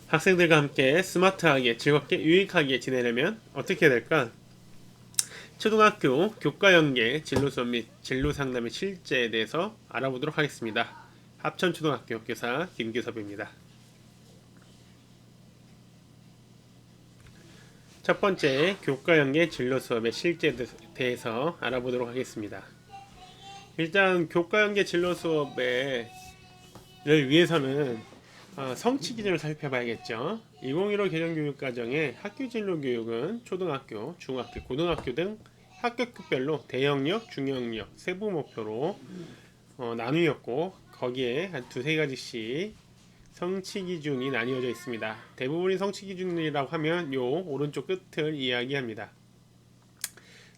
학생들과 함께 스마트하게 즐겁게 유익하게 지내려면 어떻게 해야 될까? 초등학교 교과 연계 진로 수업 및 진로 상담의 실제에 대해서 알아보도록 하겠습니다. 합천초등학교 교사 김규섭입니다. 첫 번째, 교과 연계 진로 수업의 실제에 대해서 알아보도록 하겠습니다. 일단 교과 연계 진로 수업을 위해서는 성취 기준을 살펴봐야겠죠. 2015 개정교육과정의 학교 진로 교육은 초등학교, 중학교, 고등학교 등 학급별로 대영역, 중영역, 세부 목표로 나누었고 거기에 한 두세 가지씩 성취 기준이 나뉘어져 있습니다. 대부분이 성취 기준이라고 하면 요 오른쪽 끝을 이야기합니다.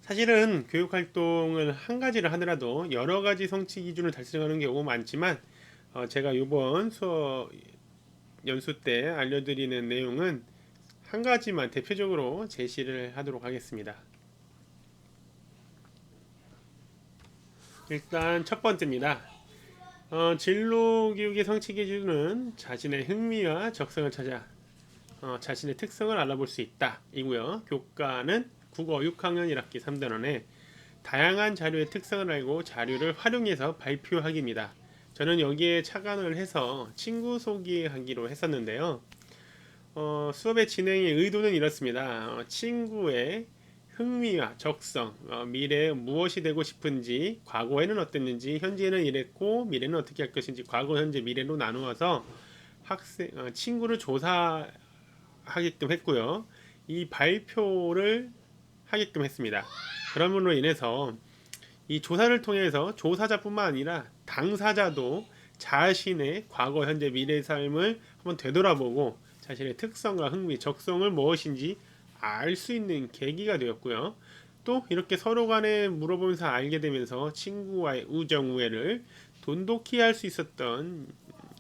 사실은 교육 활동을 한 가지를 하더라도 여러 가지 성취 기준을 달성하는 경우가 많지만 제가 이번 수업 연수 때 알려드리는 내용은 한 가지만 대표적으로 제시를 하도록 하겠습니다. 일단 첫 번째입니다. 진로 교육의 성취 기준은 자신의 흥미와 적성을 찾아 자신의 특성을 알아볼 수 있다 이고요. 교과는 국어 6학년 1학기 3단원에 다양한 자료의 특성을 알고 자료를 활용해서 발표하기입니다. 저는 여기에 착안을 해서 친구 소개하기로 했었는데요. 수업의 진행의 의도는 이렇습니다. 친구의 흥미와 적성, 미래에 무엇이 되고 싶은지, 과거에는 어땠는지, 현재는 이랬고 미래는 어떻게 할 것인지 과거, 현재, 미래로 나누어서 친구를 조사하게끔 했고요. 이 발표를 하게끔 했습니다. 그럼으로 인해서 이 조사를 통해서 조사자뿐만 아니라 당사자도 자신의 과거, 현재, 미래의 삶을 한번 되돌아보고 자신의 특성과 흥미, 적성을 무엇인지 알 수 있는 계기가 되었고요. 또 이렇게 서로 간에 물어보면서 알게 되면서 친구와의 우정 우애를 돈독히 할 수 있었던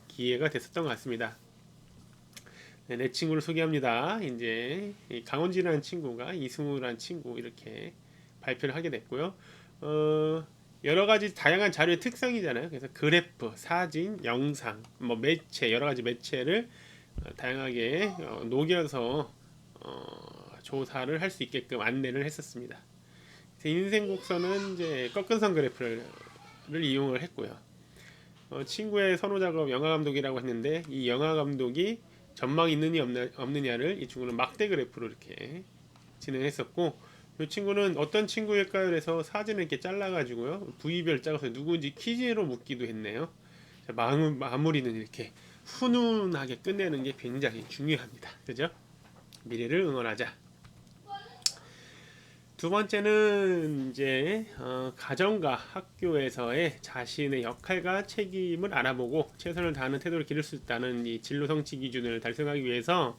기회가 됐었던 것 같습니다. 네, 내 친구를 소개합니다. 이제 강원진이라는 친구가 이승우라는 친구 이렇게 발표를 하게 됐고요. 여러 가지 다양한 자료의 특성이잖아요. 그래서 그래프, 사진, 영상, 뭐 매체 여러 가지 매체를 다양하게 녹여서 조사를 할 수 있게끔 안내를 했었습니다. 인생곡선은 이제 꺾은선 그래프를 이용을 했고요. 친구의 선호 작업 영화 감독이라고 했는데 이 영화 감독이 전망이 있느냐 없느냐를 이 친구는 막대 그래프로 이렇게 진행했었고 이 친구는 어떤 친구일까요? 그래서 사진을 이렇게 잘라가지고요 부위별 짜서 누구인지 퀴즈로 묻기도 했네요. 마무리는 이렇게 훈훈하게 끝내는 게 굉장히 중요합니다. 그죠? 미래를 응원하자. 두 번째는 이제 가정과 학교에서의 자신의 역할과 책임을 알아보고 최선을 다하는 태도를 기를 수 있다는 이 진로 성취 기준을 달성하기 위해서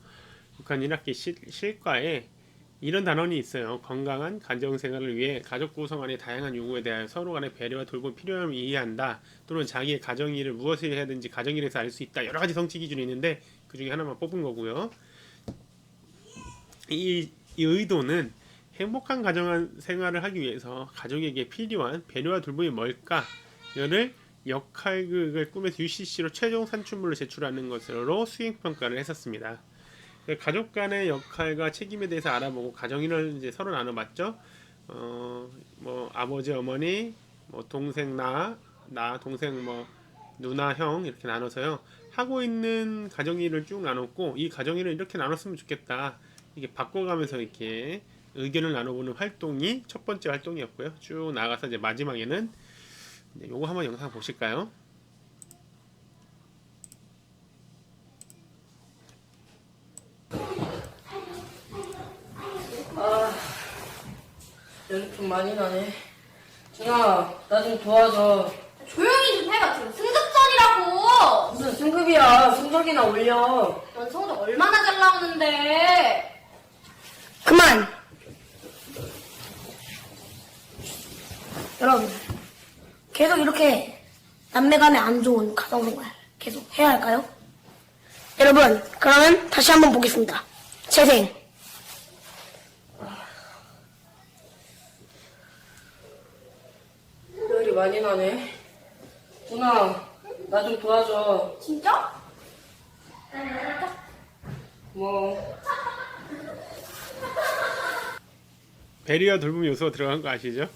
북한 1학기 실과에 이런 단원이 있어요. 건강한 가정생활을 위해 가족 구성 안의 다양한 요구에 대하여 서로 간의 배려와 돌봄 필요함을 이해한다. 또는 자기의 가정일을 무엇을 해야 되는지 가정일에서 알 수 있다. 여러 가지 성취 기준이 있는데 그 중에 하나만 뽑은 거고요. 이 의도는 행복한 가정 생활을 하기 위해서 가족에게 필요한 배려와 돌봄이 뭘까? 이를 역할극을 꾸며서 UCC로 최종 산출물을 제출하는 것으로 수행평가를 했었습니다. 가족 간의 역할과 책임에 대해서 알아보고 가정일을 이제 서로 나눠봤죠. 뭐 아버지, 어머니, 뭐 동생 나 동생 뭐 누나, 형 이렇게 나눠서요. 하고 있는 가정일을 쭉 나눴고 이 가정일을 이렇게 나눴으면 좋겠다. 이게 바꿔가면서 이렇게 의견을 나눠보는 활동이 첫 번째 활동이었고요. 쭉 나가서 이제 마지막에는 요거 한번 영상 보실까요? 연습 좀 많이 나네. 준아, 나 좀 도와줘. 조용히 좀 해봐. 지금 승급전이라고. 무슨 승급이야. 성적이나 올려. 넌 성적 얼마나 잘 나오는데. 그만! 여러분, 계속 이렇게 남매간에 안 좋은 가정생활 계속 해야 할까요? 여러분, 그러면 다시 한번 보겠습니다. 재생. 열이 많이 나네. 준아, 나 좀 도와줘. 진짜? 뭐 배리어 돌봄 요소 들어간 거 아시죠?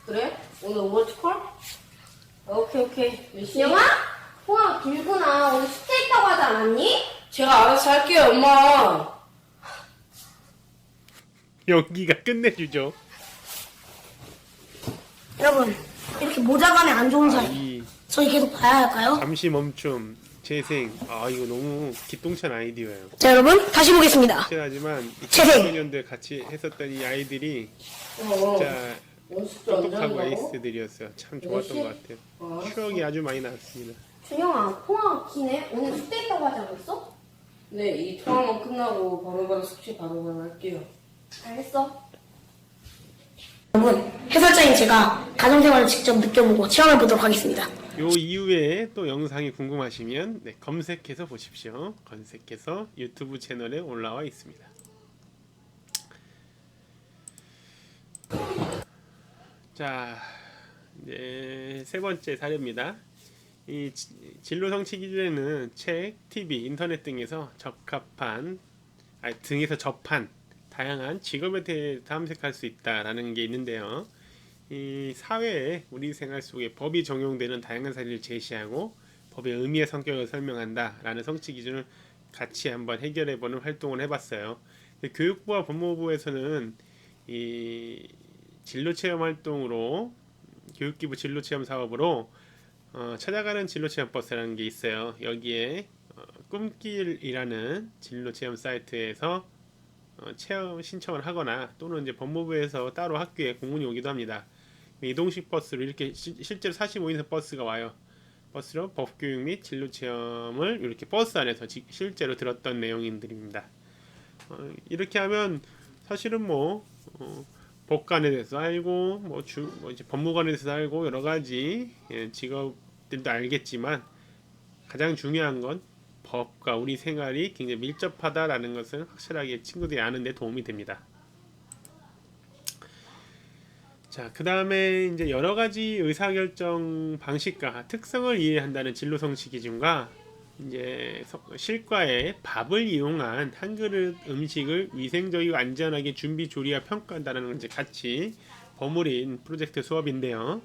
그래? 오늘 오버치콜? 오케이 열심히. 준영아? 통화 길구나. 오늘 숙제 있다고 하지 않았니? 제가 알아서 할게요 엄마. 연기가 끝내주죠. 여러분, 이렇게 모자간에 안 좋은 사이. 이 저희 계속 봐야 할까요? 잠시 멈춤, 재생. 이거 너무 기똥찬 아이디어예요. 자, 여러분, 다시 보겠습니다. 하지만 재생! 2000년대 같이 했었던 이 아이들이 어. 진짜 연습도 안 똑똑하고 잘한다고? 에이스들이었어요. 참 좋았던 것 같아요. 알았어. 추억이 아주 많이 남습니다. 준영아, 통화 기네. 오늘 숙제 있다고 하지 않았어? 네, 이 통화만 끝나고 바로바로 숙제 바로바로 할게요. 알겠어. 여러분, 해설자인 제가 가정생활을 직접 느껴보고 체험해보도록 하겠습니다. 요 이후에 또 영상이 궁금하시면 검색해서 보십시오. 검색해서 유튜브 채널에 올라와 있습니다. 자, 이제 세 번째 사례입니다. 이 진로 성취 기준에는 책, TV, 인터넷 등에서 접한 다양한 직업에 대해 탐색할 수 있다라는 게 있는데요. 이 사회에 우리 생활 속에 법이 적용되는 다양한 사례를 제시하고 법의 의미의 성격을 설명한다라는 성취 기준을 같이 한번 해결해보는 활동을 해봤어요. 교육부와 법무부에서는 이 진로체험 활동으로 교육기부 진로체험 사업으로 찾아가는 진로체험 버스라는 게 있어요. 여기에 꿈길이라는 진로체험 사이트에서 체험 신청을 하거나 또는 이제 법무부에서 따로 학교에 공문이 오기도 합니다. 이동식 버스로 이렇게 실제로 45인승 버스가 와요. 버스로 법교육 및 진로체험을 이렇게 버스 안에서 실제로 들었던 내용들입니다. 이렇게 하면 사실은 법관에 대해서 알고 뭐 이제 법무관에 대해서 알고 여러 가지 직업들도 알겠지만 가장 중요한 건 법과 우리 생활이 굉장히 밀접하다라는 것을 확실하게 친구들이 아는 데 도움이 됩니다. 자, 그 다음에 이제 여러 가지 의사결정 방식과 특성을 이해한다는 진로 성취 기준과 이제 실과에 밥을 이용한 한 그릇 음식을 위생적이고 안전하게 준비 조리와 평가한다는 걸 이제 같이 버무린 프로젝트 수업인데요.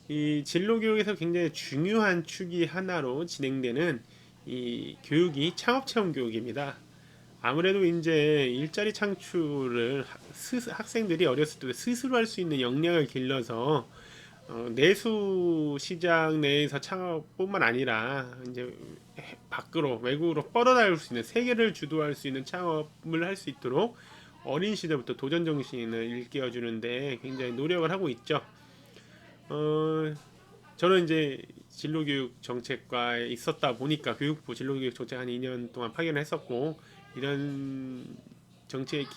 이 진로 교육에서 굉장히 중요한 축이 하나로 진행되는 이 교육이 창업 체험 교육입니다. 아무래도 이제 일자리 창출을 학생들이 어렸을 때 스스로 할 수 있는 역량을 길러서 내수 시장 내에서 창업뿐만 아니라 이제 밖으로 외국으로 뻗어나갈 수 있는 세계를 주도할 수 있는 창업을 할 수 있도록 어린 시절부터 도전 정신을 일깨워주는데 굉장히 노력을 하고 있죠. 저는 이제 진로교육 정책과에 있었다 보니까 교육부 진로교육 정책 한 2년 동안 파견을 했었고 이런 정책의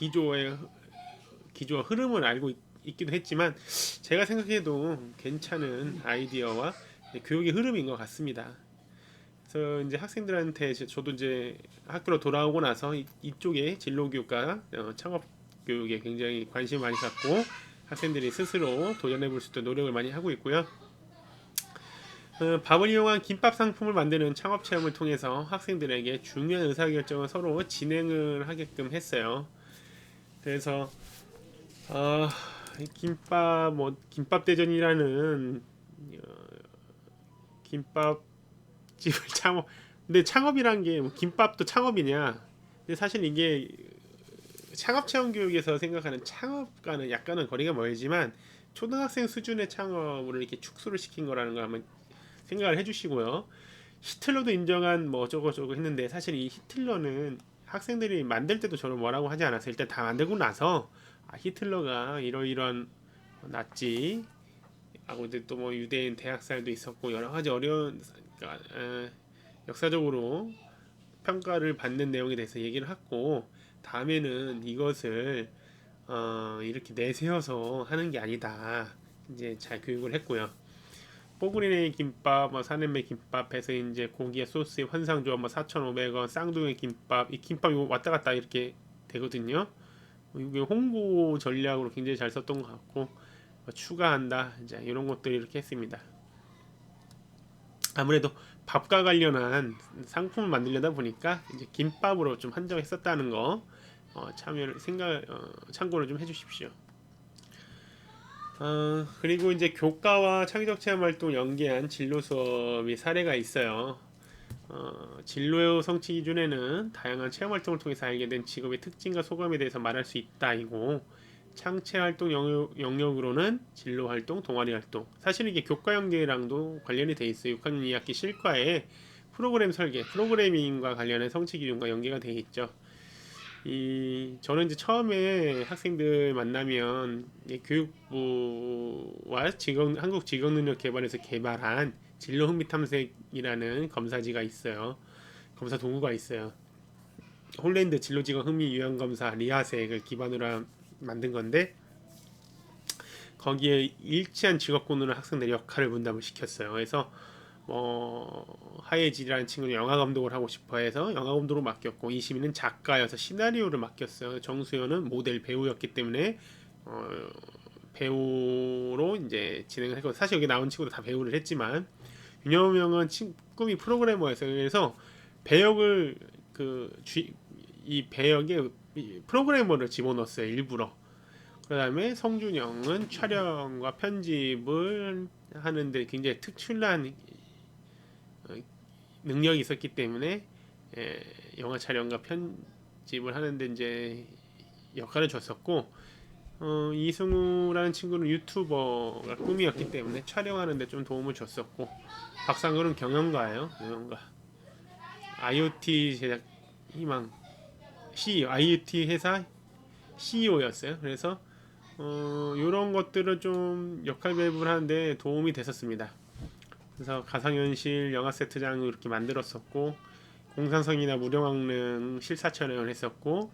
기조와 흐름을 알고 있기도 했지만 제가 생각해도 괜찮은 아이디어와 교육의 흐름인 것 같습니다. 그래서 이제 학생들한테 저도 이제 학교로 돌아오고 나서 이쪽에 진로교육과 창업교육에 굉장히 관심을 많이 갖고 학생들이 스스로 도전해볼 수 있도록 노력을 많이 하고 있고요. 밥을 이용한 김밥 상품을 만드는 창업 체험을 통해서 학생들에게 중요한 의사결정을 서로 진행을 하게끔 했어요. 그래서 김밥 대전이라는 김밥집을 창업. 근데 창업이란 게 김밥도 창업이냐? 근데 사실 이게 창업 체험 교육에서 생각하는 창업과는 약간은 거리가 멀지만 초등학생 수준의 창업을 이렇게 축소를 시킨 거라는 걸 한번 생각을 해주시고요. 히틀러도 인정한 뭐 어쩌고저쩌고 했는데 사실 이 히틀러는 학생들이 만들 때도 저를 뭐라고 하지 않았어요. 일단 다 만들고 나서 히틀러가 이런 나치 하고 또 뭐 유대인 대학살도 있었고 여러 가지 어려운 역사적으로 평가를 받는 내용에 대해서 얘기를 했고 다음에는 이것을 이렇게 내세워서 하는 게 아니다. 이제 잘 교육을 했고요. 뽀글이네 김밥, 사nem매 김밥 해서 이제 고기에 소스에 환상조합 4,500원, 쌍둥이 김밥, 이 김밥 이거 왔다 갔다 이렇게 되거든요. 이게 홍보 전략으로 굉장히 잘 썼던 것 같고 추가한다 이제 이런 것들 이렇게 했습니다. 아무래도 밥과 관련한 상품을 만들려다 보니까 이제 김밥으로 좀 한정했었다는 거 참고를 좀 해주십시오. 그리고 이제 교과와 창의적 체험 활동 연계한 진로 수업이 사례가 있어요. 진로 성취 기준에는 다양한 체험 활동을 통해서 알게 된 직업의 특징과 소감에 대해서 말할 수 있다이고, 창체 활동 영역으로는 진로 활동, 동아리 활동. 사실 이게 교과 연계랑도 관련이 돼 있어요. 6학년 2학기 실과에 프로그램 설계, 프로그래밍과 관련한 성취 기준과 연계가 돼 있죠. 저는 이제 처음에 학생들 만나면 교육부와 한국직업능력개발에서 개발한 진로 흥미 탐색이라는 검사지가 있어요. 검사 도구가 있어요. 홀랜드 진로직업 흥미 유형 검사 리아색을 기반으로 만든 건데, 거기에 일치한 직업군으로 학생들의 역할을 분담을 시켰어요. 그래서 하예질이라는 친구는 영화 감독을 하고 싶어해서 영화 감독으로 맡겼고, 이시민은 작가여서 시나리오를 맡겼어요. 정수현은 모델 배우였기 때문에 배우로 이제 진행을 했고, 사실 여기 나온 친구도 다 배우를 했지만 윤여명은 꿈이 프로그래머였어요. 그래서 배역을 이 배역에 프로그래머를 집어넣었어요, 일부러. 그 다음에 성준영은 촬영과 편집을 하는데 굉장히 특출난 능력이 있었기 때문에 영화 촬영과 편집을 하는데 이제 역할을 줬었고, 이승우라는 친구는 유튜버가 꿈이었기 때문에 촬영하는데 좀 도움을 줬었고, 박상근은 경영가예요. 경영가. IoT 제작 희망 CEO, IoT 회사 CEO였어요. 그래서 이런 것들을 좀 역할 배분을 하는데 도움이 됐었습니다. 그래서 가상현실 영화 세트장을 이렇게 만들었었고, 공산성이나 무령왕릉 실사 촬영을 했었고,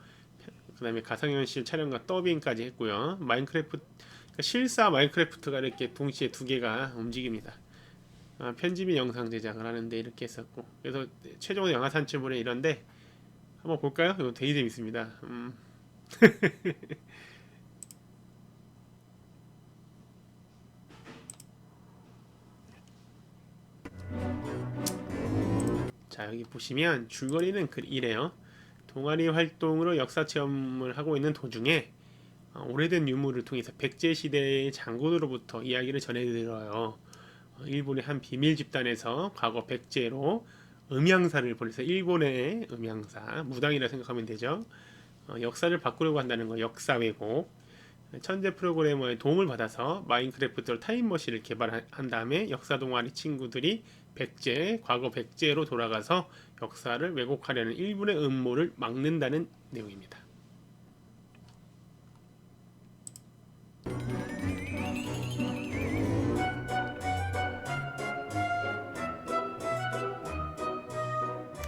그 다음에 가상현실 촬영과 더빙까지 했고요. 마인크래프트, 그러니까 실사 마인크래프트가 이렇게 동시에 두 개가 움직입니다. 편집이 영상 제작을 하는데 이렇게 했었고, 그래서 최종의 영화 산출물에 이런데 한번 볼까요? 이거 되게 재밌습니다. 자, 여기 보시면 줄거리는 이래요. 동아리 활동으로 역사 체험을 하고 있는 도중에 오래된 유물을 통해서 백제 시대의 장군으로부터 이야기를 전해들어요. 일본의 한 비밀 집단에서 과거 백제로 음양사를 보내서, 일본의 음양사, 무당이라 생각하면 되죠. 역사를 바꾸려고 한다는 거, 역사 왜곡. 천재 프로그래머의 도움을 받아서 마인크래프트로 타임머신을 개발한 다음에 역사 동아리 친구들이 과거 백제로 돌아가서 역사를 왜곡하려는 일본의 음모를 막는다는 내용입니다.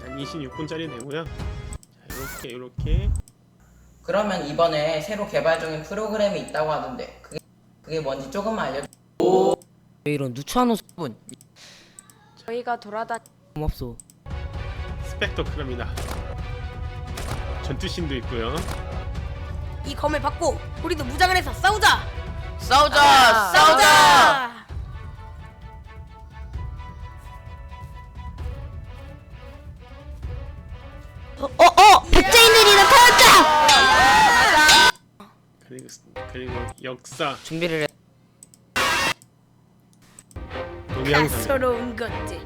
한 26분짜리 되고요. 자, 이렇게 그러면 이번에 새로 개발 중인 프로그램이 있다고 하던데 그게 뭔지 조금만 알려줘. 왜 이런 누추한 옷은 저희가 없어. 스펙터클럽입니다. 전투신도 있고요. 이 검을 받고 우리도 무장을 해서 싸우자. 싸우자! 백제인들이 나타났다. 그리고 역사, 준비를 해. 동양산. 가소로운 것들,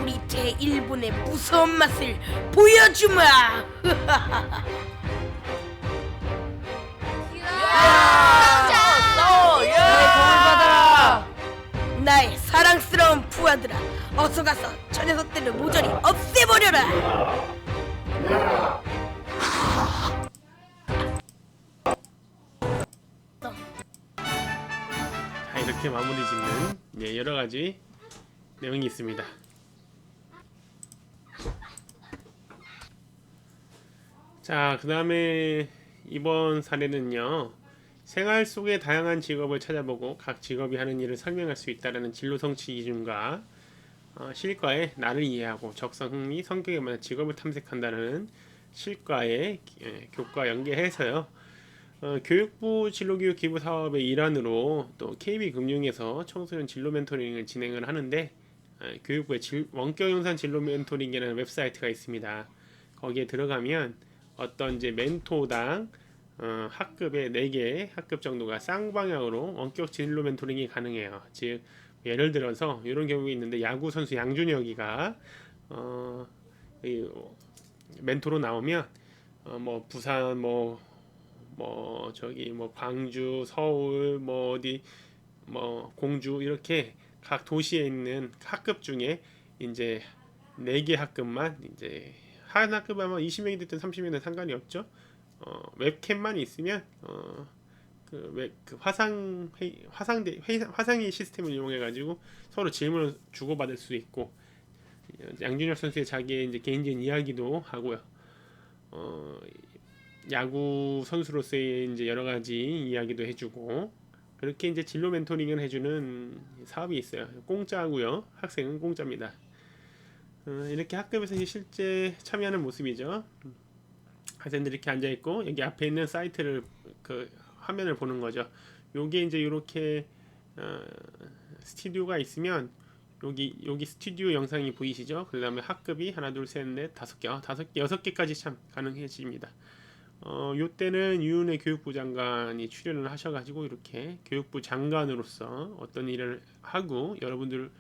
우리 대일본의 무서운 맛을 보여주마. 나의 사랑스러운 부하들아, 어서 가서 저 녀석들을 모조리 없애버려라. 자, 이렇게 마무리 짓는 여러 가지 내용이 있습니다. 자, 그 다음에 이번 사례는요, 생활 속의 다양한 직업을 찾아보고 각 직업이 하는 일을 설명할 수 있다는 진로 성취 기준과 실과의 나를 이해하고 적성 흥미, 성격에 맞는 직업을 탐색한다는 실과의 교과 연계해서요. 교육부 진로교육 기부 사업의 일환으로 또 KB금융에서 청소년 진로 멘토링을 진행을 하는데, 교육부의 원격 영상 진로 멘토링이라는 웹사이트가 있습니다. 거기에 들어가면 어떤 이제 멘토당 학급의 4개 학급 정도가 쌍방향으로 원격 진로 멘토링이 가능해요. 즉 예를 들어서 이런 경우가 있는데 야구 선수 양준혁이가 이 멘토로 나오면 뭐 부산 뭐 저기 뭐 광주 서울 뭐 어디 뭐 공주 이렇게 각 도시에 있는 학급 중에 이제 4개 학급만 이제 한 학급에 아마 20명이 됐든 30명이든 상관이 없죠. 웹캠만 있으면 그 화상회의 시스템을 이용해 가지고 서로 질문을 주고받을 수 있고 양준혁 선수의 자기의 이제 개인적인 이야기도 하고요. 야구 선수로서의 이제 여러 가지 이야기도 해주고 그렇게 이제 진로 멘토링을 해주는 사업이 있어요. 공짜고요. 학생은 공짜입니다. 이렇게 학급에서 실제 참여하는 모습이죠. 학생들이 이렇게 앉아 있고 여기 앞에 있는 사이트를 그 화면을 보는 거죠. 요게 이제 이렇게 스튜디오가 있으면 여기 스튜디오 영상이 보이시죠? 그 다음에 학급이 하나, 둘, 셋, 넷, 5개, 6개까지 참 가능해집니다. 요때는 유은혜 교육부 장관이 출연을 하셔가지고 이렇게 교육부 장관으로서 어떤 일을 하고 여러분들을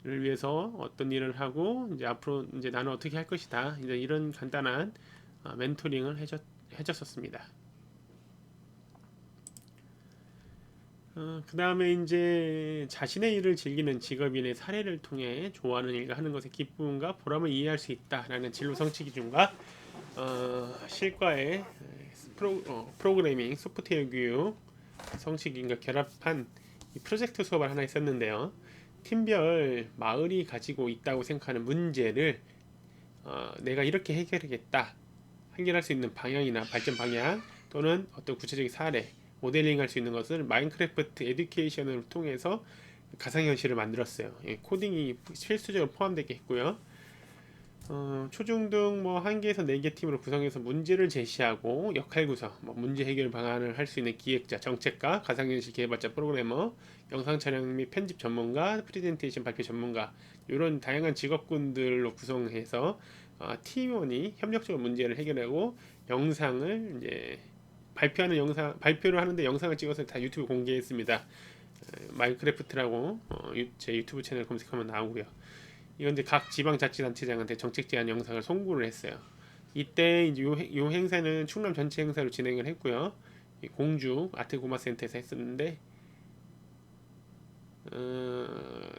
위해서 어떤 일을 하고 이제 앞으로 이제 나는 어떻게 할 것이다 이제 이런 간단한 멘토링을 해줬었습니다. 그 다음에 이제 자신의 일을 즐기는 직업인의 사례를 통해 좋아하는 일과 하는 것의 기쁨과 보람을 이해할 수 있다라는 진로 성취 기준과 실과의 프로그래밍 소프트웨어 교육 성취 기준과 결합한 이 프로젝트 수업을 하나 있었는데요. 팀별 마을이 가지고 있다고 생각하는 문제를 내가 이렇게 해결할 수 있는 방향이나 발전 방향 또는 어떤 구체적인 사례 모델링 할 수 있는 것을 마인크래프트 에듀케이션을 통해서 가상현실을 만들었어요. 코딩이 필수적으로 포함되게 했고요. 초중등 뭐 1개에서 4개 팀으로 구성해서 문제를 제시하고 역할 구성, 문제 해결 방안을 할 수 있는 기획자, 정책가, 가상현실 개발자, 프로그래머, 영상 촬영 및 편집 전문가, 프레젠테이션 발표 전문가 이런 다양한 직업군들로 구성해서 팀원이 협력적으로 문제를 해결하고 영상을 이제 발표를 하는데 영상을 찍어서 다 유튜브 공개했습니다. 마인크래프트라고 제 유튜브 채널 검색하면 나오고요. 이건 이제 각 지방자치단체장한테 정책 제안 영상을 송부를 했어요. 이때 이제 요 행사는 충남 전체 행사로 진행을 했고요. 공주 아트고마센터에서 했었는데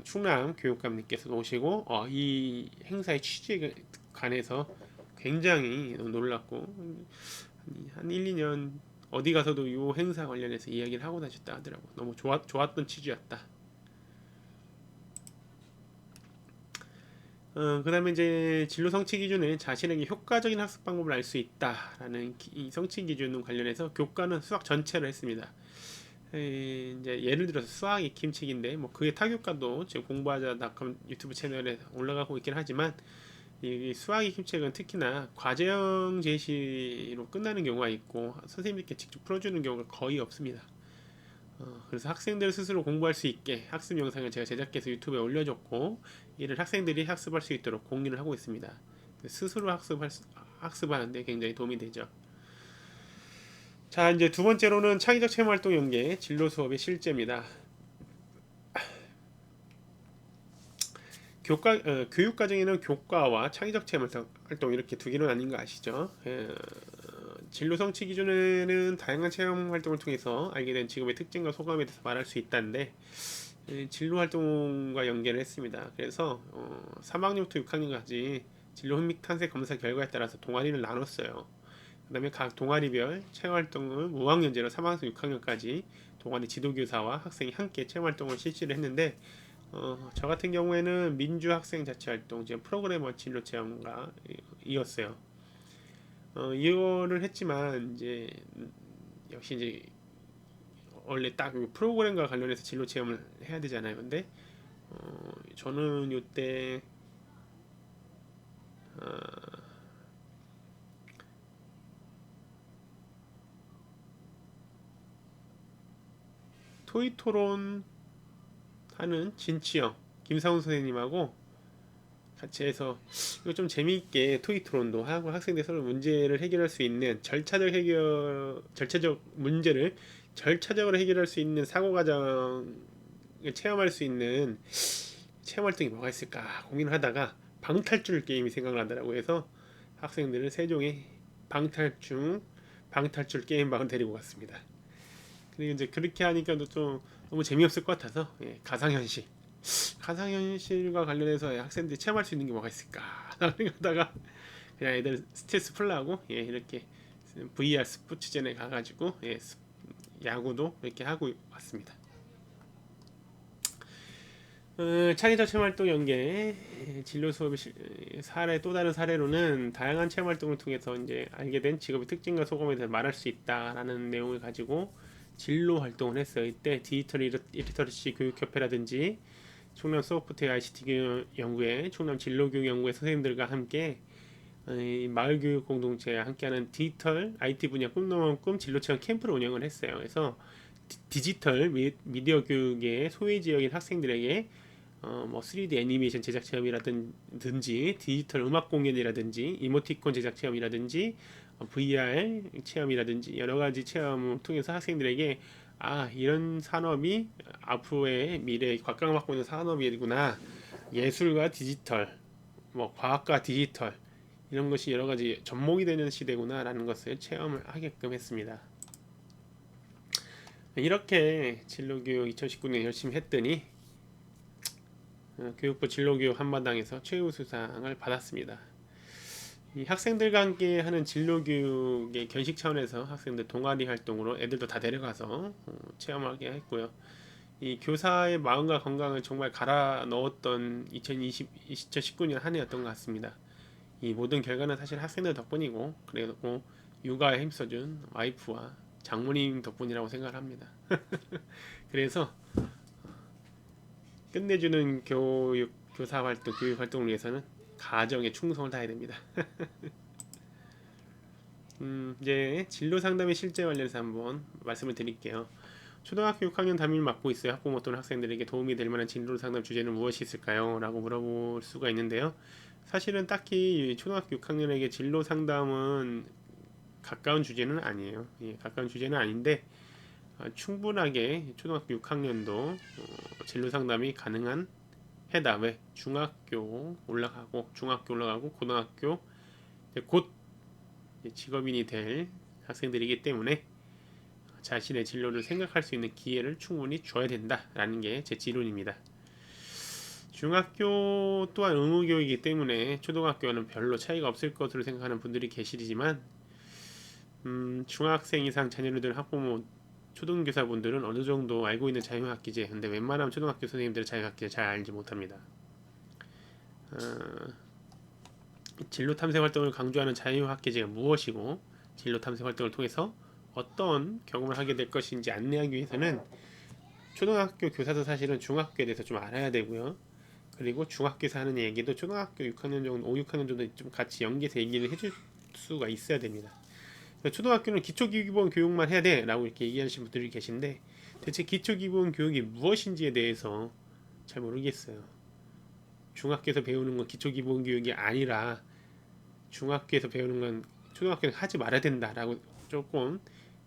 충남 교육감님께서 오시고 이 행사의 취지에 관해서 굉장히 놀랐고 한 1, 2년 어디 가서도 이 행사 관련해서 이야기를 하고 다녔다 하더라고. 너무 좋았던 취지였다. 그 다음에 이제 진로 성취 기준은 자신에게 효과적인 학습 방법을 알 수 있다라는 이 성취 기준 관련해서 교과는 수학 전체를 했습니다. 이제 예를 들어서 수학이 기침책인데 뭐 그의 타교과도 지금 공부하자.com 유튜브 채널에 올라가고 있긴 하지만 이 수학의 힘책은 특히나 과제형 제시로 끝나는 경우가 있고 선생님께 직접 풀어주는 경우가 거의 없습니다. 그래서 학생들 스스로 공부할 수 있게 학습 영상을 제가 제작해서 유튜브에 올려줬고 이를 학생들이 학습할 수 있도록 공유를 하고 있습니다. 스스로 학습하는데 굉장히 도움이 되죠. 자, 이제 두 번째로는 창의적 체험 활동 연계 진로 수업의 실제입니다. 교육 과정에는 교과와 창의적 체험 활동 이렇게 두 개로 나뉜 거 아시죠? 진로 성취 기준에는 다양한 체험 활동을 통해서 알게 된 직업의 특징과 소감에 대해서 말할 수 있다는데 진로 활동과 연계를 했습니다. 그래서 3학년부터 6학년까지 진로 흥미 탐색 검사 결과에 따라서 동아리를 나눴어요. 그 다음에 각 동아리별 체험 활동을 무학년제로 3학년에서 6학년까지 동아리 지도교사와 학생이 함께 체험 활동을 실시를 했는데 저 같은 경우에는 민주학생 자치활동, 지금 프로그래머 진로 체험과 이었어요. 이거를 했지만 이제 역시 이제 원래 딱 프로그램과 관련해서 진로 체험을 해야 되잖아요. 근데 저는 이때 토익 토론 하는 진치영, 김상훈 선생님하고 같이 해서 이거 좀 재미있게 토익 토론도 하고 학생들 서로 문제를 해결할 수 있는 절차적 문제를 절차적으로 해결할 수 있는 사고 과정을 체험할 수 있는 체험 활동이 뭐가 있을까 고민을 하다가 방탈출 게임이 생각나더라고 해서 학생들을 세종의 방탈출 게임방을 데리고 갔습니다. 그리고 이제 그렇게 하니까 좀 너무 재미없을 것 같아서 가상현실과 관련해서 학생들이 체험할 수 있는 게 뭐가 있을까 생각하다가 그냥 애들 스트레스 풀라고 이렇게 VR 스포츠전에 가가지고 야구도 이렇게 하고 왔습니다. 창의적 체험활동 연계 진로 수업의 사례 또 다른 사례로는 다양한 체험활동을 통해서 이제 알게 된 직업의 특징과 소감에 대해 말할 수 있다라는 내용을 가지고 진로 활동을 했어요. 이때 디지털 리터러시 교육협회라든지 충남 소프트웨어 ICT 연구회, 충남 진로교육 연구회 선생님들과 함께 마을교육 공동체와 함께하는 디지털 IT 분야 꿈넘은 꿈 진로체험 캠프를 운영을 했어요. 그래서 디지털 미디어 교육의 소외 지역인 학생들에게 3D 애니메이션 제작 체험이라든지 디지털 음악 공연이라든지 이모티콘 제작 체험이라든지 VR 체험이라든지 여러 가지 체험을 통해서 학생들에게 이런 산업이 앞으로의 미래에 각광받고 있는 산업이구나. 예술과 디지털, 과학과 디지털 이런 것이 여러 가지 접목이 되는 시대구나라는 것을 체험을 하게끔 했습니다. 이렇게 진로교육 2019년 열심히 했더니 교육부 진로교육 한마당에서 최우수상을 받았습니다. 이 학생들과 함께 하는 진로교육의 견식 차원에서 학생들 동아리 활동으로 애들도 다 데려가서 체험하게 했고요. 이 교사의 마음과 건강을 정말 갈아 넣었던 2019년 한 해였던 것 같습니다. 이 모든 결과는 사실 학생들 덕분이고 그리고 육아에 힘써준 와이프와 장모님 덕분이라고 생각을 합니다. 그래서 끝내주는 교사 활동, 교육 활동을 위해서는 가정에 충성을 다해야 됩니다. 이제 진로 상담의 실제 관련해서 한번 말씀을 드릴게요. 초등학교 6학년 담임을 맡고 있어요. 학부모 또는 학생들에게 도움이 될 만한 진로 상담 주제는 무엇이 있을까요? 라고 물어볼 수가 있는데요. 사실은 딱히 초등학교 6학년에게 진로 상담은 가까운 주제는 아니에요. 가까운 주제는 아닌데 충분하게 초등학교 6학년도 진로 상담이 가능한 해다. 왜? 중학교 올라가고 고등학교 곧 직업인이 될 학생들이기 때문에 자신의 진로를 생각할 수 있는 기회를 충분히 줘야 된다라는 게 제 지론입니다. 중학교 또한 의무교육이기 때문에 초등학교와는 별로 차이가 없을 것으로 생각하는 분들이 계시지만 중학생 이상 자녀를 둔 학부모 초등교사분들은 어느 정도 알고 있는 자유학기제, 근데 웬만하면 초등학교 선생님들은 자유학기제 잘 알지 못합니다. 진로 탐색 활동을 강조하는 자유학기제가 무엇이고 진로 탐색 활동을 통해서 어떤 경험을 하게 될 것인지 안내하기 위해서는 초등학교 교사도 사실은 중학교에 대해서 좀 알아야 되고요. 그리고 중학교에서 하는 얘기도 초등학교 6학년 정도, 5, 6학년 정도 좀 같이 연계해서 얘기를 해줄 수가 있어야 됩니다. 초등학교는 기초기본 교육만 해야 돼 라고 이렇게 얘기하시는 분들이 계신데 대체 기초기본 교육이 무엇인지에 대해서 잘 모르겠어요. 중학교에서 배우는 건 기초기본 교육이 아니라 중학교에서 배우는 건 초등학교는 하지 말아야 된다 라고 조금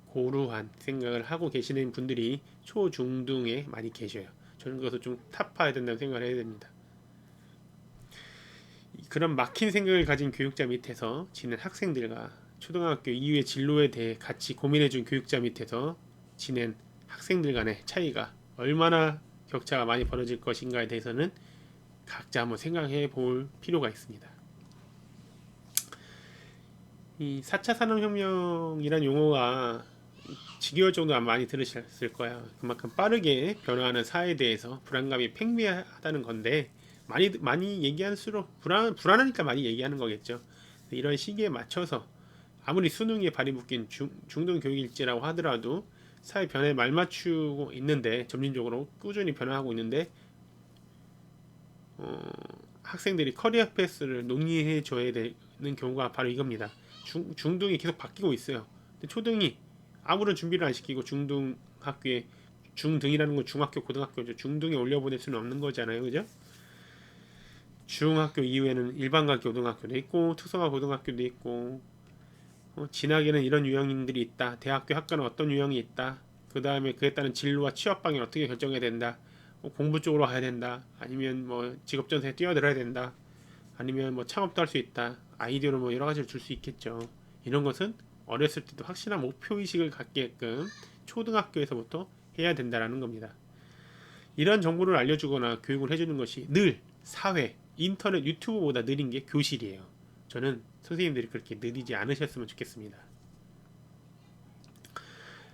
고루한 생각을 하고 계시는 분들이 초중등에 많이 계셔요. 저는 그것을 좀 타파해야 된다고 생각을 해야 됩니다. 그런 막힌 생각을 가진 교육자 밑에서 지낸 학생들과 초등학교 이후의 진로에 대해 같이 고민해준 교육자 밑에서 지낸 학생들 간의 차이가 얼마나 격차가 많이 벌어질 것인가에 대해서는 각자 한번 생각해 볼 필요가 있습니다. 이 4차 산업혁명이란 용어가 지겨울 정도 많이 들으셨을 거야. 그만큼 빠르게 변화하는 사회에 대해서 불안감이 팽배하다는 건데 많이 얘기할수록 불안하니까 많이 얘기하는 거겠죠. 이런 시기에 맞춰서 아무리 수능에 발이 묶인 중등 교육일지라고 하더라도 사회 변화에 말맞추고 있는데 점진적으로 꾸준히 변화하고 있는데 학생들이 커리어 패스를 논의해 줘야 되는 경우가 바로 이겁니다. 중등이 계속 바뀌고 있어요. 근데 초등이 아무런 준비를 안 시키고 중등학교에 중등이라는 건 중학교 고등학교죠. 중등에 올려보낼 수는 없는 거잖아요. 그죠? 중학교 이후에는 일반과 고등학교도 있고 특성화 고등학교도 있고 진학에는 이런 유형들이 있다. 대학교 학과는 어떤 유형이 있다. 그 다음에 그에 따른 진로와 취업 방향 어떻게 결정해야 된다. 공부 쪽으로 가야 된다. 아니면 뭐 직업 전세에 뛰어들어야 된다. 아니면 뭐 창업도 할 수 있다. 아이디어로 뭐 여러 가지를 줄 수 있겠죠. 이런 것은 어렸을 때도 확실한 목표 의식을 갖게끔 초등학교에서부터 해야 된다라는 겁니다. 이런 정보를 알려주거나 교육을 해주는 것이 늘 사회, 인터넷, 유튜브보다 느린 게 교실이에요. 저는 선생님들이 그렇게 느리지 않으셨으면 좋겠습니다.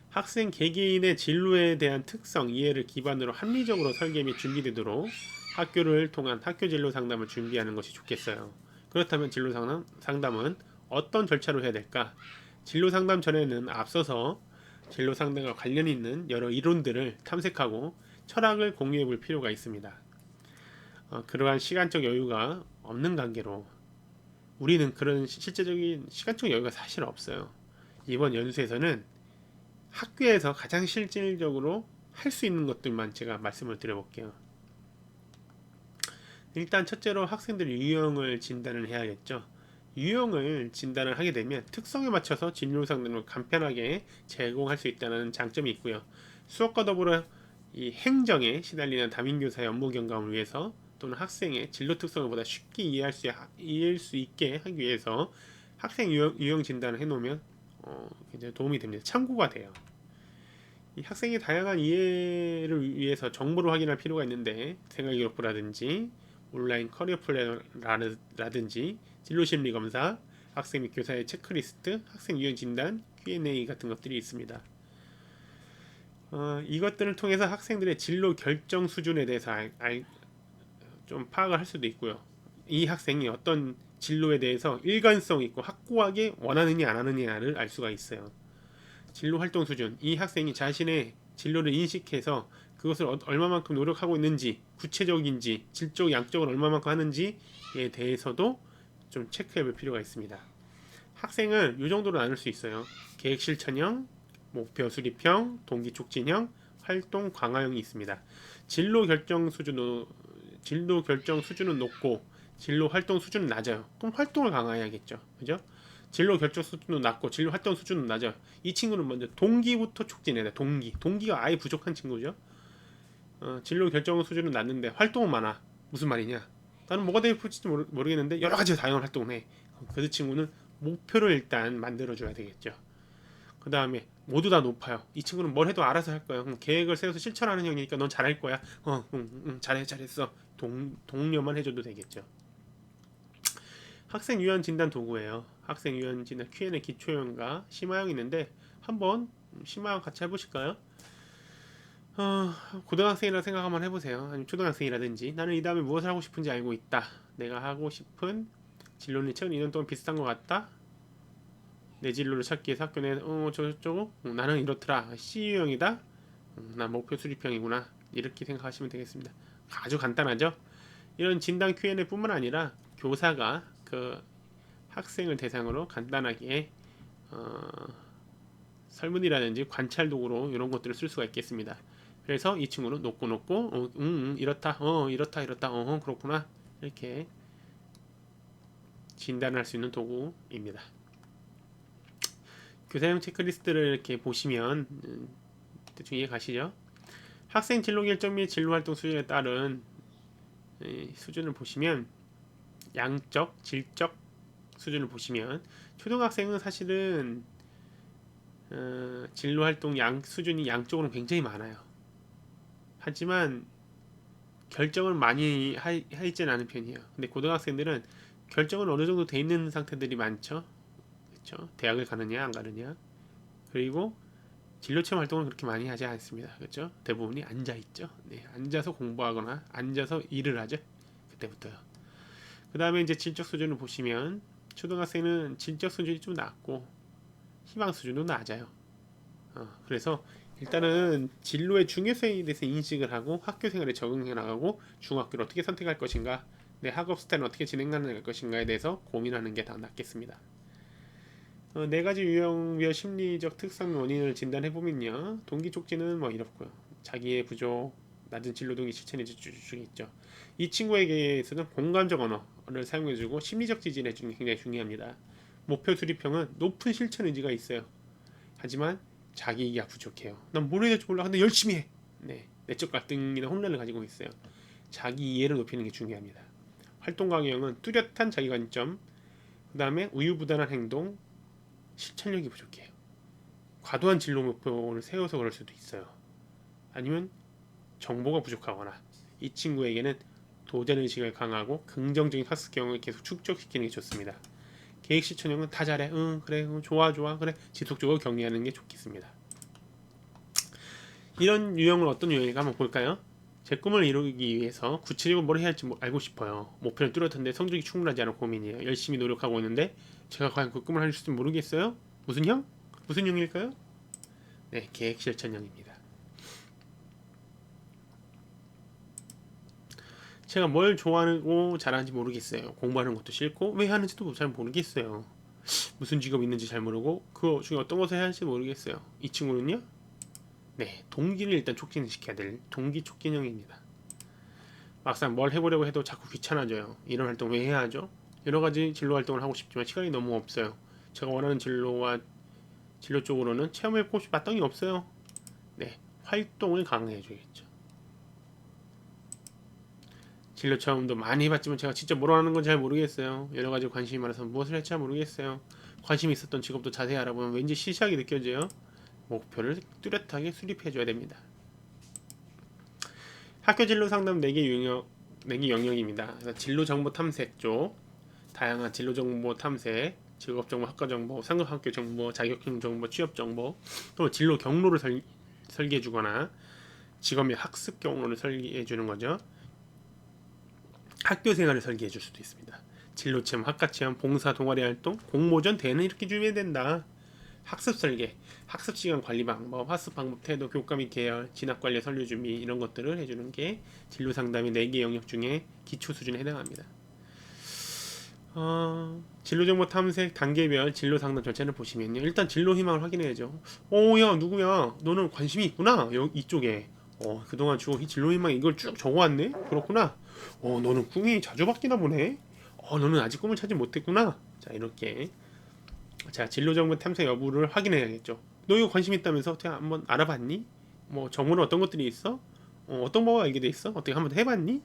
학생 개개인의 진로에 대한 특성, 이해를 기반으로 합리적으로 설계 및 준비되도록 학교를 통한 학교 진로 상담을 준비하는 것이 좋겠어요. 그렇다면 진로 상담은 어떤 절차로 해야 될까? 진로 상담 전에는 앞서서 진로 상담과 관련 있는 여러 이론들을 탐색하고 철학을 공유해 볼 필요가 있습니다. 그러한 시간적 여유가 없는 관계로 우리는 그런 실제적인 시간적 여유가 사실 없어요. 이번 연수에서는 학교에서 가장 실질적으로 할 수 있는 것들만 제가 말씀을 드려볼게요. 일단 첫째로 학생들의 유형을 진단을 해야겠죠. 유형을 진단을 하게 되면 특성에 맞춰서 진로 상담을 간편하게 제공할 수 있다는 장점이 있고요. 수업과 더불어 이 행정에 시달리는 담임교사의 업무 경감을 위해서 또는 학생의 진로 특성을 보다 쉽게 이해할 수 있게 하기 위해서 학생 유형 진단을 해놓으면 굉장히 도움이 됩니다. 참고가 돼요. 이 학생의 다양한 이해를 위해서 정보를 확인할 필요가 있는데 생활기록부라든지 온라인 커리어 플래너라든지 진로심리 검사, 학생 및 교사의 체크리스트, 학생 유형 진단, Q&A 같은 것들이 있습니다. 이것들을 통해서 학생들의 진로 결정 수준에 대해서 좀 파악을 할 수도 있고요. 이 학생이 어떤 진로에 대해서 일관성 있고 확고하게 원하느냐 안 하느냐를 알 수가 있어요. 진로 활동 수준, 이 학생이 자신의 진로를 인식해서 그것을 얼마만큼 노력하고 있는지, 구체적인지, 질적, 양적으로 얼마만큼 하는지에 대해서도 좀 체크해 볼 필요가 있습니다. 학생을 이 정도로 나눌 수 있어요. 계획 실천형, 목표 수립형, 동기 촉진형, 활동 강화형이 있습니다. 진로 결정 수준은 높고 진로 활동 수준은 낮아요. 그럼 활동을 강화해야겠죠. 그죠? 진로 결정 수준은 낮고 진로 활동 수준은 낮아요. 이 친구는 먼저 동기부터 촉진해야 돼. 동기가 아예 부족한 친구죠. 진로 결정 수준은 낮는데 활동은 많아. 무슨 말이냐? 나는 뭐가 되고 싶을지 모르겠는데 여러 가지 다양한 활동을 해. 그 친구는 목표를 일단 만들어줘야 되겠죠. 그 다음에 모두 다 높아요. 이 친구는 뭘 해도 알아서 할 거야. 계획을 세워서 실천하는 형이니까 넌 잘할 거야. 잘했어. 독려만 해줘도 되겠죠. 학생 유형 진단 도구예요. 학생 유형 진단 Q&A 기초형과 심화형이 있는데 한번 심화형 같이 해보실까요? 고등학생이라 생각 한번 해보세요. 아니면 초등학생이라든지 나는 이 다음에 무엇을 하고 싶은지 알고 있다. 내가 하고 싶은 진로는 최근 2년 동안 비슷한 것 같다. 내 진로를 찾기 위해서 학교 내 저쩌고 나는 이렇더라. C유형이다. 난 목표 수립형이구나. 이렇게 생각하시면 되겠습니다. 아주 간단하죠. 이런 진단 Q&A 뿐만 아니라 교사가 그 학생을 대상으로 간단하게 설문이라든지 관찰 도구로 이런 것들을 쓸 수가 있겠습니다. 그래서 이 친구는 높고 이렇다 그렇구나 이렇게 진단을 할 수 있는 도구입니다. 교사용 체크리스트를 이렇게 보시면 대충 이해 가시죠? 학생 진로 결정 및 진로 활동 수준에 따른 수준을 보시면 양적, 질적 수준을 보시면 초등학생은 사실은 진로 활동 수준이 양적으로 굉장히 많아요. 하지만 결정을 많이 하지는 않은 편이에요. 근데 고등학생들은 결정은 어느 정도 돼 있는 상태들이 많죠. 그렇죠? 대학을 가느냐 안 가느냐. 그리고 진로 체험 활동을 그렇게 많이 하지 않습니다. 그렇죠? 대부분이 앉아 있죠. 네, 앉아서 공부하거나 앉아서 일을 하죠. 그때부터요. 그 다음에 이제 질적 수준을 보시면 초등학생은 질적 수준이 좀 낮고 희망 수준도 낮아요. 그래서 일단은 진로의 중요성에 대해서 인식을 하고 학교 생활에 적응해 나가고 중학교를 어떻게 선택할 것인가, 내 학업 스타일은 어떻게 진행할 것인가에 대해서 고민하는 게 더 낫겠습니다. 네 가지 유형별 심리적 특성 원인을 진단해 보면요, 동기 촉진은 뭐 이렇고요. 자기의 부족, 낮은 진로 동기 실천이 중있죠. 이 친구에게서는 공감적 언어를 사용해주고 심리적 지지를 해주는 게 굉장히 중요합니다. 목표 수립형은 높은 실천 의지가 있어요. 하지만 자기 이해가 부족해요. 난 뭘 해야 될지 몰라. 근데 열심히 해. 네, 내적 갈등이나 혼란을 가지고 있어요. 자기 이해를 높이는 게 중요합니다. 활동 강형은 뚜렷한 자기 관점, 그 다음에 우유부단한 행동, 실천력이 부족해요. 과도한 진로 목표를 세워서 그럴 수도 있어요. 아니면 정보가 부족하거나 이 친구에게는 도전의식을 강하고 긍정적인 학습 경험을 계속 축적시키는 게 좋습니다. 계획 실천형은 다 잘해, 그래, 좋아, 그래, 지속적으로 격려하는 게 좋겠습니다. 이런 유형은 어떤 유형일까 한번 볼까요? 제 꿈을 이루기 위해서 구체적으로 뭘 해야 할지 알고 싶어요. 목표는 뚜렷한데 성적이 충분하지 않아 고민이에요. 열심히 노력하고 있는데 제가 과연 그 꿈을 할 수 있을지 모르겠어요? 무슨 형? 무슨 형일까요? 네, 계획 실천형입니다. 제가 뭘 좋아하고 잘하는지 모르겠어요. 공부하는 것도 싫고 왜 하는지도 잘 모르겠어요. 무슨 직업이 있는지 잘 모르고 그 중에 어떤 것을 해야 할지 모르겠어요. 이 친구는요? 네, 동기를 일단 촉진시켜야 될 동기 촉진형입니다. 막상 뭘 해보려고 해도 자꾸 귀찮아져요. 이런 활동 왜 해야 하죠? 여러가지 진로 활동을 하고 싶지만 시간이 너무 없어요. 제가 원하는 진로와 진로 쪽으로는 체험해보고 싶은 마땅히 없어요. 네, 활동을 강화해주겠죠. 진로 체험도 많이 해봤지만 제가 진짜 뭘 하는 건 잘 모르겠어요. 여러가지 관심이 많아서 무엇을 할지 잘 모르겠어요. 관심이 있었던 직업도 자세히 알아보면 왠지 시시하게 느껴져요. 목표를 뚜렷하게 수립해줘야 됩니다. 학교 진로 상담 4개 영역입니다. 진로 정보 탐색 쪽, 다양한 진로 정보 탐색, 직업 정보, 학과 정보, 상급 학교 정보, 자격증 정보, 취업 정보, 또 진로 경로를 설계해주거나 직업 및 학습 경로를 설계해주는 거죠. 학교 생활을 설계해 줄 수도 있습니다. 진로 체험, 학과 체험, 봉사, 동아리 활동, 공모전, 대회는 이렇게 준비해야 된다. 학습 설계, 학습 시간 관리 방법, 학습 방법, 태도, 교과 및 계열, 진학 관리, 서류 준비 이런 것들을 해주는 게 진로 상담의 4개 영역 중에 기초 수준에 해당합니다. 진로 정보 탐색 단계별 진로 상담 절차를 보시면요. 일단 진로 희망을 확인해야죠. 야 누구야? 너는 관심이 있구나. 이쪽에. 그동안 주어 진로 희망 이걸 쭉 적어왔네. 그렇구나. 너는 꿈이 자주 바뀌나 보네. 너는 아직 꿈을 찾지 못했구나. 자, 이렇게 자, 진로 정보 탐색 여부를 확인해야겠죠. 너 이거 관심 있다면서 어떻게 한번 알아봤니? 뭐 정보는 어떤 것들이 있어? 어떤 거가 알게 돼 있어? 어떻게 한번 해봤니?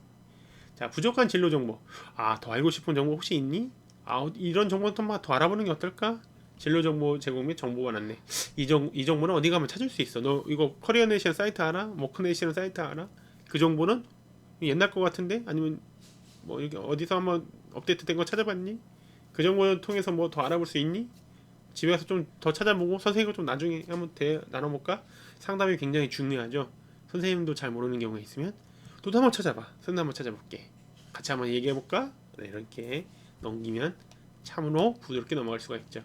자, 부족한 진로 정보. 더 알고 싶은 정보 혹시 있니? 이런 정보는 더 알아보는 게 어떨까? 진로 정보 제공 및 정보가 안내. 이 정보는 어디 가면 찾을 수 있어. 너 이거 커리어네이션 사이트 알아? 워크네이션 사이트 알아? 그 정보는 옛날 거 같은데? 아니면 뭐 이렇게 어디서 한번 업데이트된 거 찾아봤니? 그 정보를 통해서 뭐 더 알아볼 수 있니? 집에 가서 좀 더 찾아보고 선생님과 좀 나중에 한번 나눠볼까? 상담이 굉장히 중요하죠. 선생님도 잘 모르는 경우가 있으면 너도 한번 찾아봐. 선생님 한번 찾아볼게. 같이 한번 얘기해볼까? 네, 이렇게 넘기면 참으로 부드럽게 넘어갈 수가 있죠.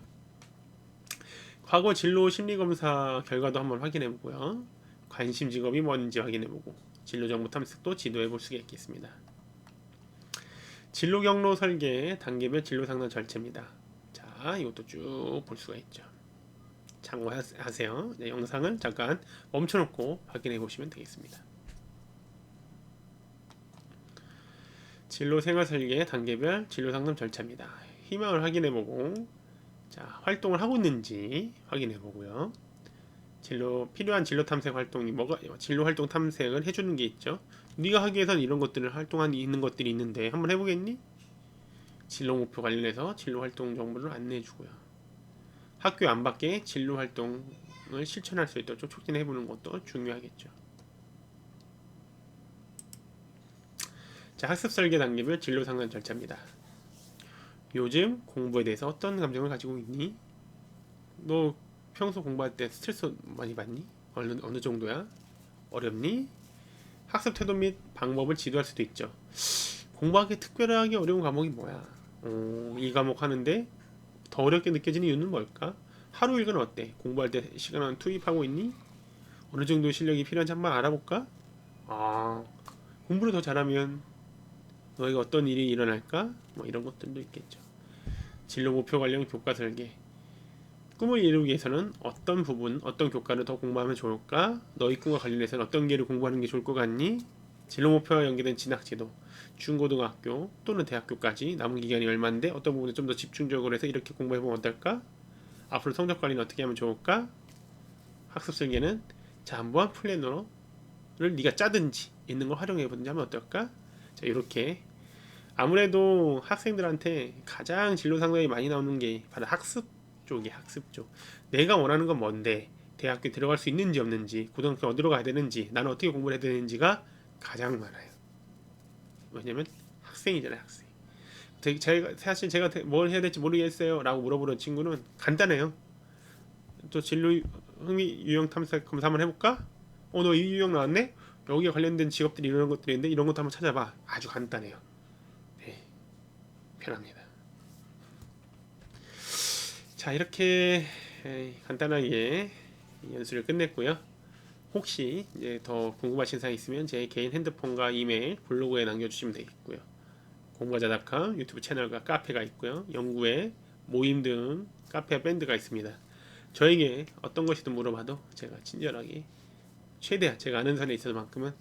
과거 진로 심리검사 결과도 한번 확인해보고요. 관심 직업이 뭔지 확인해보고 진로 정보 탐색도 지도해볼 수가 있겠습니다. 진로 경로 설계 단계별 진로 상담 절차입니다. 자, 이것도 쭉 볼 수가 있죠. 참고하세요. 네, 영상을 잠깐 멈춰놓고 확인해 보시면 되겠습니다. 진로 생활 설계 단계별 진로 상담 절차입니다. 희망을 확인해보고, 자, 활동을 하고 있는지 확인해보고요. 필요한 진로 탐색 활동이 진로 활동 탐색을 해주는 게 있죠. 네가 하기 위해서는 이런 것들을 있는 것들이 있는데 한번 해보겠니? 진로 목표 관련해서 진로 활동 정보를 안내해주고요. 학교 안 밖에 진로 활동을 실천할 수 있도록 촉진해보는 것도 중요하겠죠. 자, 학습 설계 단계별 진로 상담 절차입니다. 요즘 공부에 대해서 어떤 감정을 가지고 있니? 너 평소 공부할 때 스트레스 많이 받니? 어느 정도야? 어렵니? 학습 태도 및 방법을 지도할 수도 있죠. 공부하기 특별하게 어려운 과목이 뭐야? 이 과목 하는데 더 어렵게 느껴지는 이유는 뭘까? 하루 일과는 어때? 공부할 때 시간을 투입하고 있니? 어느 정도 실력이 필요한지 한번 알아볼까? 공부를 더 잘하면 너에게 어떤 일이 일어날까? 뭐 이런 것들도 있겠죠. 진로 목표 관련 교과 설계. 꿈을 이루기 위해서는 어떤 부분, 어떤 교과를 더 공부하면 좋을까? 너희 꿈과 관련해서는 어떤 계를 공부하는 게 좋을 것 같니? 진로 목표와 연계된 진학지도, 중고등학교 또는 대학교까지 남은 기간이 얼마인데 어떤 부분에 좀 더 집중적으로 해서 이렇게 공부해보면 어떨까? 앞으로 성적 관리는 어떻게 하면 좋을까? 학습 설계는 자 한번 플래너를 네가 짜든지 있는 걸 활용해보든지 하면 어떨까? 자 이렇게 아무래도 학생들한테 가장 진로 상담이 많이 나오는 게 바로 학습 쪽이야. 학습 쪽. 내가 원하는 건 뭔데, 대학교 들어갈 수 있는지 없는지, 고등학교 어디로 가야 되는지, 나는 어떻게 공부를 해야 되는지가 가장 많아요. 왜냐면 학생이잖아요. 학생. 사실 제가 뭘 해야 될지 모르겠어요 라고 물어보는 친구는 간단해요. 또 진로 흥미 유형 탐색 검사 한번 해볼까? 너 이 유형 나왔네? 여기에 관련된 직업들이 이런 것들이 있는데 이런 것도 한번 찾아봐. 아주 간단해요. 네, 편합니다. 자 이렇게 간단하게 연수를 끝냈고요. 혹시 이제 더 궁금하신 사항 있으면 제 개인 핸드폰과 이메일, 블로그에 남겨주시면 되겠고요. 공부하자닷컴 유튜브 채널과 카페가 있고요. 연구회, 모임 등 카페와 밴드가 있습니다. 저에게 어떤 것이든 물어봐도 제가 친절하게 최대한 제가 아는 선에 있어서만큼은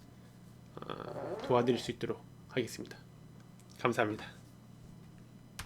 도와드릴 수 있도록 하겠습니다. 감사합니다.